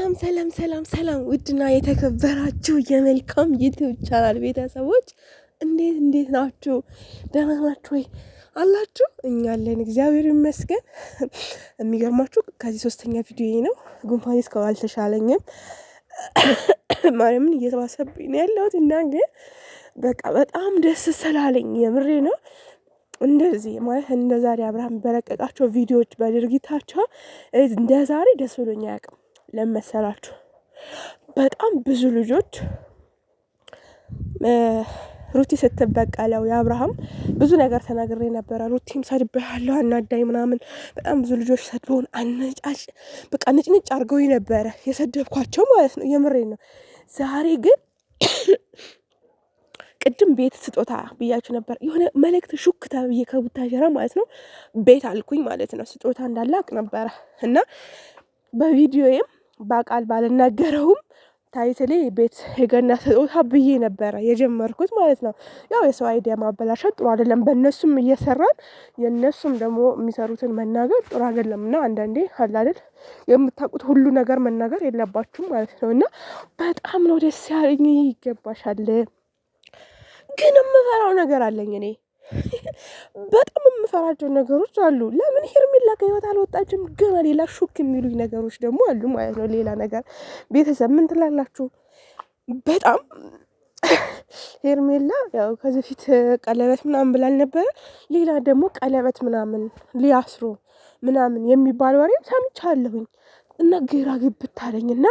ሰላም ውድና የተከበራችሁ የመልካም ዩቲዩብ ቻናል ቤተሰቦች እንዴት ናችሁ? ደህና ናችሁ ወይ? አላችሁ? እኛ አለን እግዚአብሔር ይመስገን። የሚገርማችሁ ከዚህ ሶስተኛ ቪዲዮ ነው። ጉንፋን እስካሁን አልተሻለኝም። ማርያምን እየተባሰብኝ ነው ያለሁት እና ግን በቃ በጣም ደስ ስላለኝ የምሬ ነው። እንደዚህ ማለት እንደ ዛሬ አብርሃም በለቀቃቸው ቪዲዮዎች በድርጊታቸው እንደ ዛሬ ደስ ብሎኝ አያውቅም። ለመሰላችሁ በጣም ብዙ ልጆች ሩቲ ስትበቀለው የአብርሃም ብዙ ነገር ተናግሬ ነበረ። ሩቲም ሰድቤሃለሁ አናዳኝ ምናምን በጣም ብዙ ልጆች ሰድበውን አነጫጭ በቃ ንጭንጭ አድርገው ነበረ የሰደብኳቸው ማለት ነው። የምሬን ነው። ዛሬ ግን ቅድም ቤት ስጦታ ብያችሁ ነበር። የሆነ መልእክት ሹክታ ብዬ ከቡታጀራ ማለት ነው ቤት አልኩኝ ማለት ነው። ስጦታ እንዳለ አውቅ ነበረ እና በቪዲዮዬም በቃል ባልናገረውም ታይትሌ ቤት የገና ስጦታ ብዬ ነበረ የጀመርኩት ማለት ነው። ያው የሰው አይዲያ ማበላሸት ጥሩ አይደለም። በእነሱም እየሰራን የእነሱም ደግሞ የሚሰሩትን መናገር ጥሩ አይደለም እና አንዳንዴ አለ አይደል የምታውቁት ሁሉ ነገር መናገር የለባችሁም ማለት ነው። እና በጣም ነው ደስ ያለኝ። ይገባሻል። ግን የምፈራው ነገር አለኝ እኔ በጣም የምፈራቸው ነገሮች አሉ። ለምን ሄርሜላ ከህይወት አልወጣችም? ገና ሌላ ሹክ የሚሉኝ ነገሮች ደግሞ አሉ ማለት ነው። ሌላ ነገር ቤተሰብ ምን ትላላችሁ? በጣም ሄርሜላ ያው ከዚህ በፊት ቀለበት ምናምን ብላል ነበረ። ሌላ ደግሞ ቀለበት ምናምን ሊያስሩ ምናምን የሚባል ወሬም ሰምቻለሁኝ እና ግራ ግብት አለኝ እና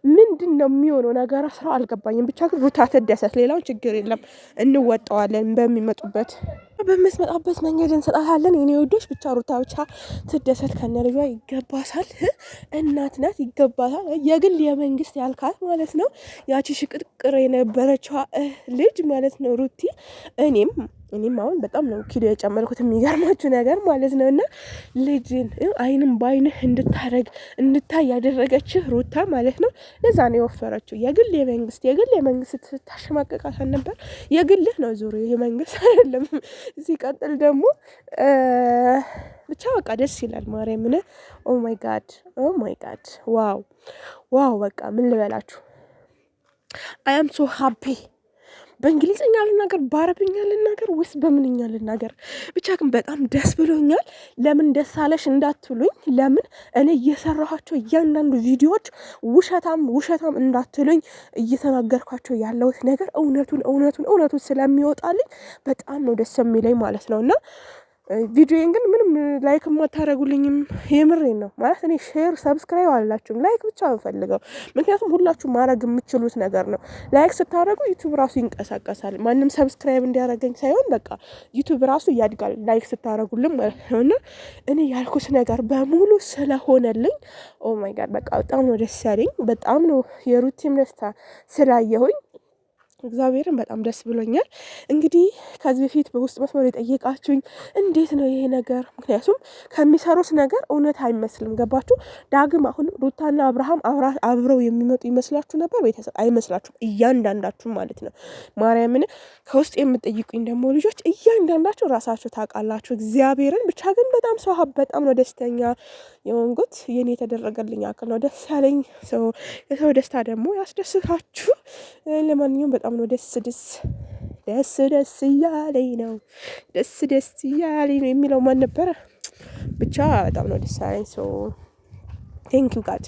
ምንድን ነው የሚሆነው ነገር ስራው አልገባኝም። ብቻ ግን ሩታ ትደሰት፣ ሌላውን ችግር የለም እንወጣዋለን። በሚመጡበት በምትመጣበት መንገድ እንሰጣታለን። የኔ ወዶች ብቻ ሩታ ብቻ ትደሰት፣ ከነልጇ ይገባታል። እናት ናት፣ ይገባታል። የግል የመንግስት ያልካት ማለት ነው። ያቺ ሽቅጥቅር የነበረችዋ ልጅ ማለት ነው ሩቲ። እኔም አሁን በጣም ነው ኪሎ የጨመርኩት የሚገርማችሁ ነገር ማለት ነው። እና ልጅን አይንም በአይንህ እንድታይ ያደረገችህ ሩታ ማለት ነው። ለዛ ነው የወፈረችው። የግል የመንግስት ታሸማቀቃት ነበር። የግልህ ነው ዙሩ የመንግስት አይደለም። ሲቀጥል ደግሞ ብቻ በቃ ደስ ይላል። ማርያምን ኦ ማይ ጋድ ዋው በቃ ምን ልበላችሁ። አይ አም ሶ ሃፒ። በእንግሊዝኛ ልናገር በአረብኛ ልናገር ወይስ በምንኛ ልናገር? ብቻ ግን በጣም ደስ ብሎኛል። ለምን ደስ አለሽ እንዳትሉኝ፣ ለምን እኔ እየሰራኋቸው እያንዳንዱ ቪዲዮዎች ውሸታም እንዳትሉኝ እየተናገርኳቸው ያለሁት ነገር እውነቱን ስለሚወጣልኝ በጣም ነው ደስ የሚለኝ ማለት ነው። እና ቪዲዮዬን ግን ምንም ላይክ የማታደርጉልኝም የምሬን ነው ማለት እኔ ሼር ሰብስክራይብ አላችሁም፣ ላይክ ብቻ እንፈልገው። ምክንያቱም ሁላችሁም ማድረግ የምትችሉት ነገር ነው። ላይክ ስታደርጉ ዩቲዩብ ራሱ ይንቀሳቀሳል። ማንም ሰብስክራይብ እንዲያደርገኝ ሳይሆን በቃ ዩቲዩብ ራሱ ያድጋል ላይክ ስታደርጉልም ማለት ነው። እና እኔ ያልኩት ነገር በሙሉ ስለሆነልኝ ኦ ማይ ጋድ በቃ በጣም ነው ደስ ያለኝ። በጣም ነው የሩቲም ደስታ ስላየሁኝ እግዚአብሔርን በጣም ደስ ብሎኛል። እንግዲህ ከዚህ በፊት በውስጥ መስመር የጠየቃችሁኝ እንዴት ነው ይሄ ነገር? ምክንያቱም ከሚሰሩት ነገር እውነት አይመስልም። ገባችሁ? ዳግም አሁን ሩታና አብርሃም አብረው የሚመጡ ይመስላችሁ ነበር? ቤተሰብ አይመስላችሁም? እያንዳንዳችሁ ማለት ነው። ማርያምን ከውስጥ የምጠይቁኝ ደግሞ ልጆች እያንዳንዳችሁ ራሳችሁ ታውቃላችሁ። እግዚአብሔርን ብቻ ግን በጣም በጣም ነው ደስተኛ የሆንኩት። የኔ የተደረገልኝ አክል ነው ደስ ያለኝ። የሰው ደስታ ደግሞ ያስደስታችሁ። ለማንኛውም በጣም ነው ደስ እያለኝ ነው። ደስ እያለኝ ነው የሚለው ማን ነበረ? ብቻ በጣም ነው ደስ ያለኝ። ቴንኪው ጋድ